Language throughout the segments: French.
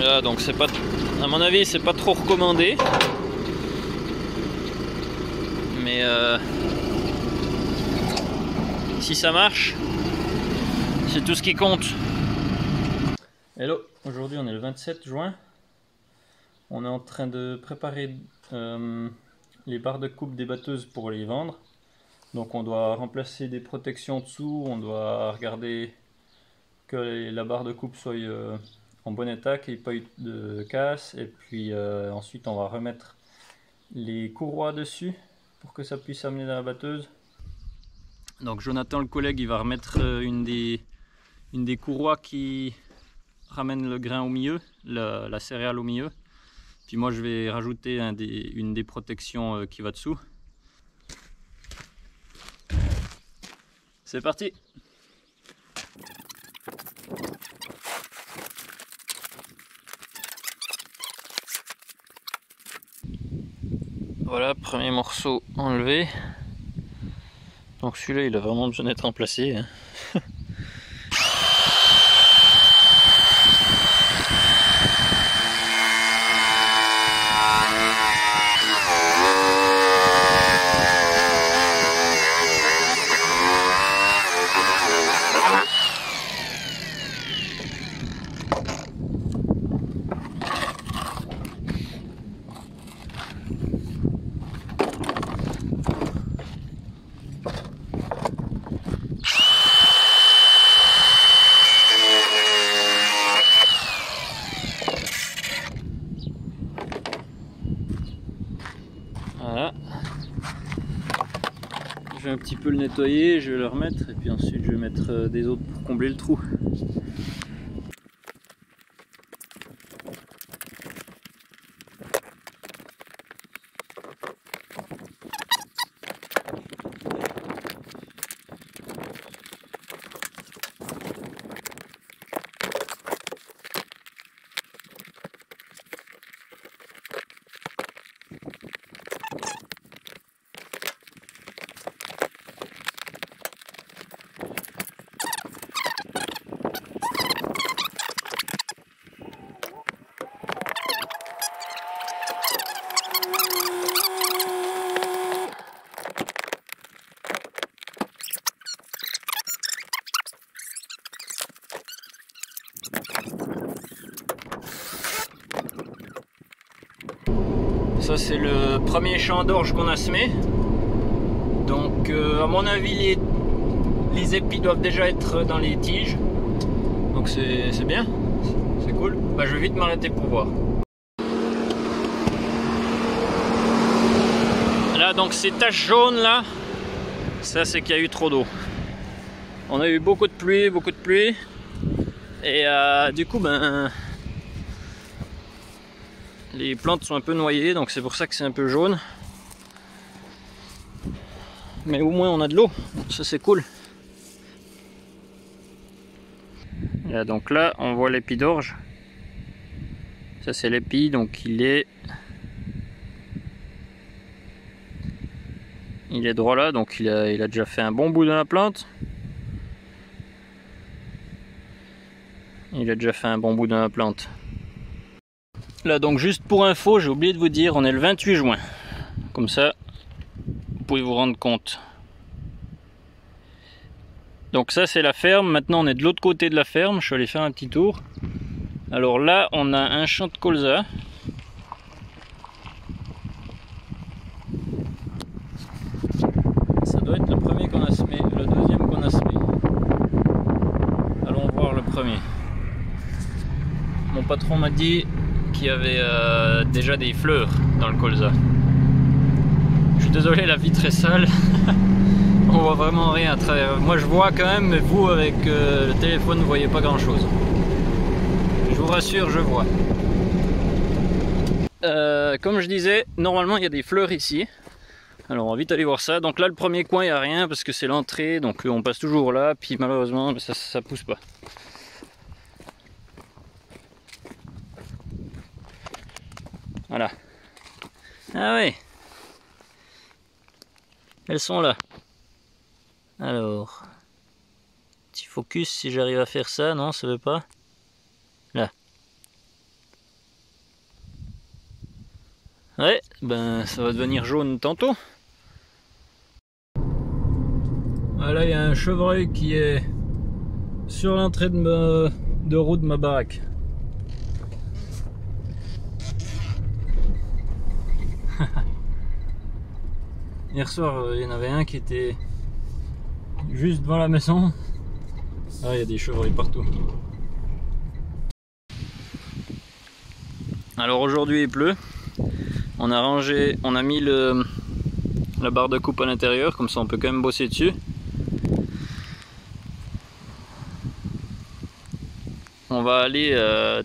Là, donc c'est pas, à mon avis, c'est pas trop recommandé. Mais si ça marche, c'est tout ce qui compte. Hello, aujourd'hui on est le 27 juin. On est en train de préparer les barres de coupe des batteuses pour les vendre. Donc on doit remplacer des protections dessous, on doit regarder que la barre de coupe soit en bon état, qu'il n'y ait pas eu de casse. Et puis ensuite on va remettre les courroies dessus pour que ça puisse amener dans la batteuse. Donc Jonathan, le collègue, il va remettre une des courroies qui ramène le grain au milieu, la céréale au milieu. Puis moi je vais rajouter une des protections qui va dessous. C'est parti! Voilà, premier morceau enlevé. Donc celui-là il a vraiment besoin d'être remplacé, hein. Voilà, je vais un petit peu le nettoyer, je vais le remettre et puis ensuite je vais mettre des autres pour combler le trou. Ça c'est le premier champ d'orge qu'on a semé. Donc à mon avis les épis doivent déjà être dans les tiges. Donc c'est bien, c'est cool. Bah, je vais vite m'arrêter pour voir. Là donc ces taches jaunes là, ça c'est qu'il y a eu trop d'eau. On a eu beaucoup de pluie. Et du coup ben les plantes sont un peu noyées, donc c'est pour ça que c'est un peu jaune. Mais au moins on a de l'eau, ça c'est cool. Et donc là on voit l'épi d'orge. Ça c'est l'épi, donc il est droit là, donc il a déjà fait un bon bout dans la plante. Là donc juste pour info, j'ai oublié de vous dire, on est le 28 juin. Comme ça, vous pouvez vous rendre compte. Donc ça c'est la ferme, maintenant on est de l'autre côté de la ferme, je suis allé faire un petit tour. Alors là on a un champ de colza. Ça doit être le premier qu'on a semé, le deuxième qu'on a semé. Allons voir le premier. Mon patron m'a dit qu'il y avait déjà des fleurs dans le colza. Je suis désolé, la vitre est sale. On voit vraiment rien à travers. Moi je vois quand même, mais vous avec le téléphone ne voyez pas grand chose. Je vous rassure, je vois. Comme je disais, normalement il y a des fleurs ici. Alors on va vite aller voir ça. Donc là le premier coin il n'y a rien parce que c'est l'entrée, donc on passe toujours là, puis malheureusement ça pousse pas. Voilà. Ah ouais. Elles sont là. Alors. Petit focus si j'arrive à faire ça. Non, ça veut pas. Là. Ouais, ben ça va devenir jaune tantôt. Là, il y a un chevreuil qui est sur l'entrée de roue de ma baraque. Hier soir, il y en avait un qui était juste devant la maison. Ah, il y a des chevreuils partout. Alors aujourd'hui il pleut. On a mis la barre de coupe à l'intérieur, comme ça on peut quand même bosser dessus. On va aller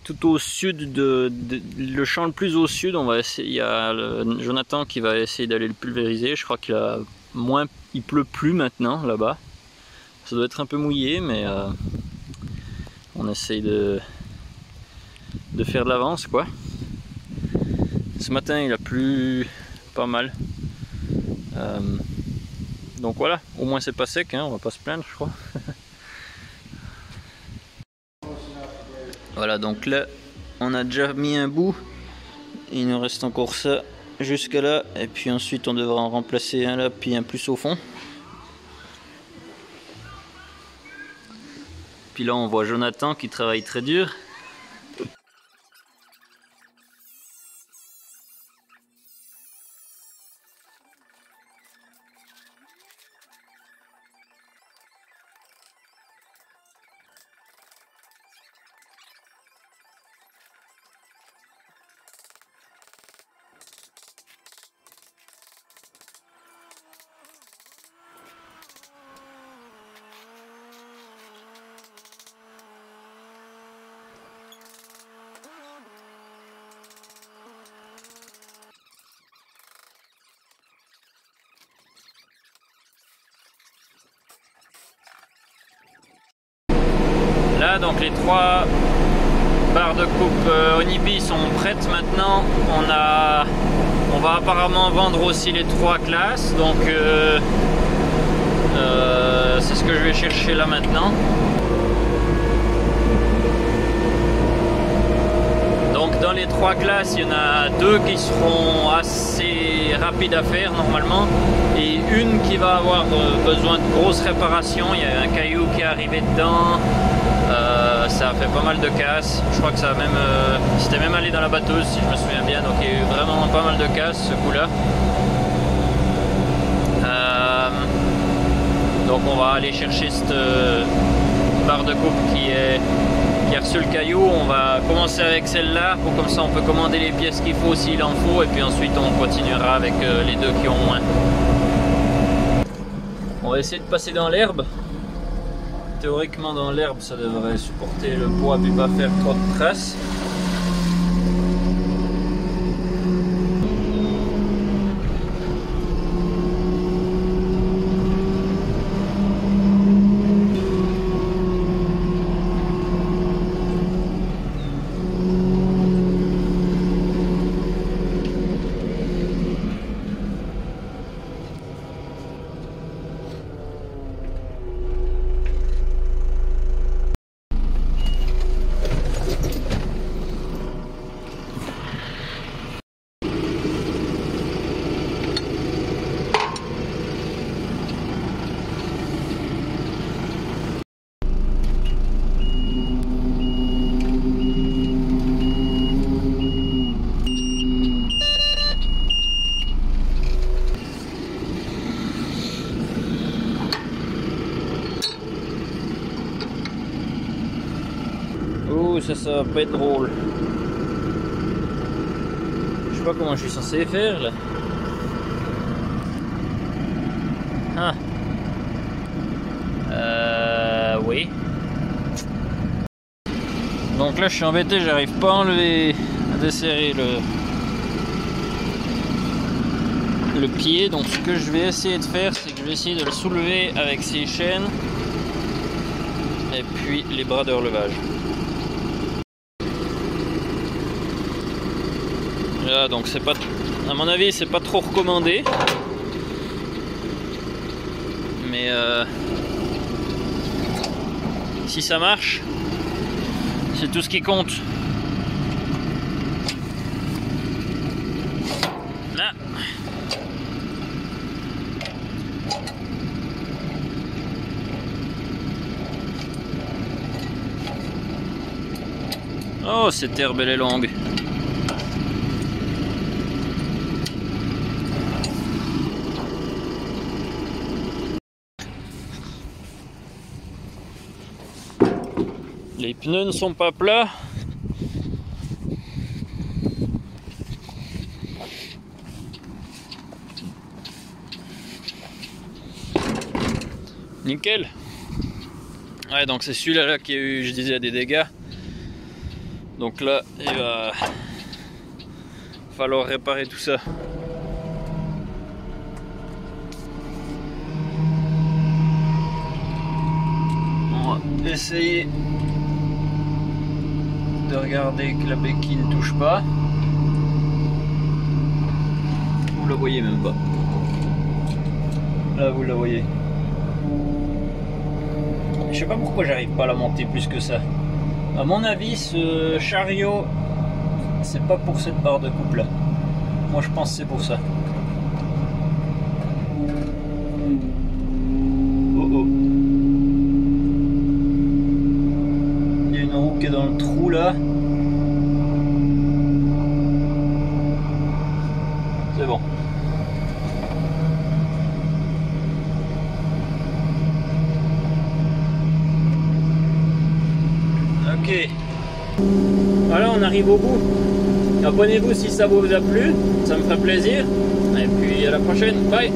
tout au sud le champ le plus au sud. On va essayer. Il y a Jonathan qui va essayer d'aller le pulvériser. Je crois il pleut plus maintenant là-bas. Ça doit être un peu mouillé, mais on essaye de faire de l'avance, quoi. Ce matin il a plu pas mal. Donc voilà, au moins c'est pas sec, hein, on va pas se plaindre, je crois. Voilà, donc là on a déjà mis un bout, il nous reste encore ça jusqu'à là, et puis ensuite on devra en remplacer un là, puis un plus au fond. Puis là on voit Jonathan qui travaille très dur. Là donc les 3 barres de coupe Onibi sont prêtes maintenant. On va apparemment vendre aussi les 3 classes, donc c'est ce que je vais chercher là maintenant. Donc dans les 3 classes, il y en a 2 qui seront assez rapides à faire normalement, et une qui va avoir besoin de grosses réparations. Il y a un caillou qui est arrivé dedans. Ça a fait pas mal de casse. Je crois que ça a même c'était même allé dans la batteuse si je me souviens bien, donc il y a eu vraiment pas mal de casse ce coup là. Donc on va aller chercher cette barre de coupe qui a reçu le caillou. On va commencer avec celle-là, pour comme ça on peut commander les pièces qu'il faut s'il en faut, et puis ensuite on continuera avec les 2 qui ont moins. On va essayer de passer dans l'herbe. Théoriquement dans l'herbe ça devrait supporter le poids puis pas faire trop de traces. Ça va pas être drôle. Je sais pas comment je suis censé faire là. Oui. Donc là je suis embêté, j'arrive pas à desserrer le pied. Donc ce que je vais essayer de faire, c'est que je vais essayer de le soulever avec ces chaînes et puis les bras de relevage. Là, donc c'est pas, à mon avis c'est pas trop recommandé, mais si ça marche, c'est tout ce qui compte. Oh, cette herbe elle est longue. Les pneus ne sont pas plats. Nickel. Ouais, donc c'est celui-là là qui a eu, je disais, des dégâts. Donc là, il va falloir réparer tout ça. On va essayer de regarder que la béquille ne touche pas. Vous la voyez même pas. Là, vous la voyez. Je sais pas pourquoi j'arrive pas à la monter plus que ça. À mon avis, ce chariot, c'est pas pour cette barre de coupe là. Moi je pense que c'est pour ça. Oh oh. Il y a une roue qui est dans le trou là. C'est bon. Ok, voilà, on arrive au bout. Abonnez-vous si ça vous a plu, ça me ferait plaisir. Et puis à la prochaine, bye.